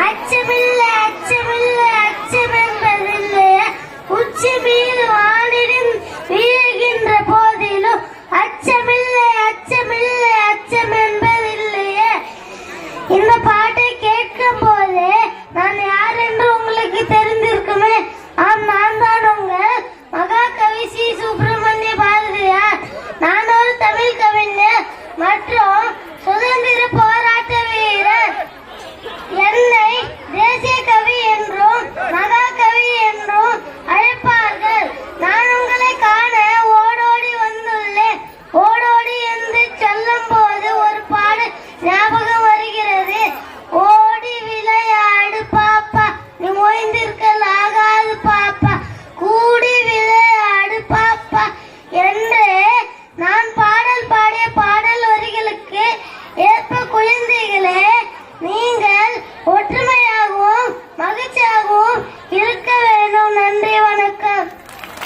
அச்சமில்லை அச்சமில்லை அச்சம் என்பதில்லையே உச்சி மீது வானிடும் வீழ்கின்ற போதிலும் அச்சமில்லை அச்சமில்லை அச்சம் என்பதில்லையே. இந்த பாட்டை கேட்கும் போதே நான் யார் என்று உங்களுக்கு தெரிந்திருக்குமே. ஆம், நான் தான் உங்கள் மகாகவி சி. சுப்பிரமணிய பாரதியார். நான் ஒரு தமிழ் கவிஞர் மற்றும் சுதந்திர போராட்ட வீரர். என்னை தேசிய கவி என்றும் மகாகவி என்றும் அழைப்பார்கள். நான் உங்களை காண ஓடோடி வந்துள்ளேன். ஓடோடி என்று சொல்லும் போது ஒரு பாடல் ஞாபகம் வருகிறது. ஓடி விளையாடு பாப்பா, நீ ஓய்ந்திருக்கல் ஆகாது பாப்பா, கூடி விளையாடு பாப்பா என்று நான் பாடல் பாடிய பாடல் வரிகளுக்கு ஏற்ப குழந்தைகளே, நீங்கள் ஒற்றுமையாகவும் மகிழ்ச்சியாகவும் இருக்க வேண்டும்.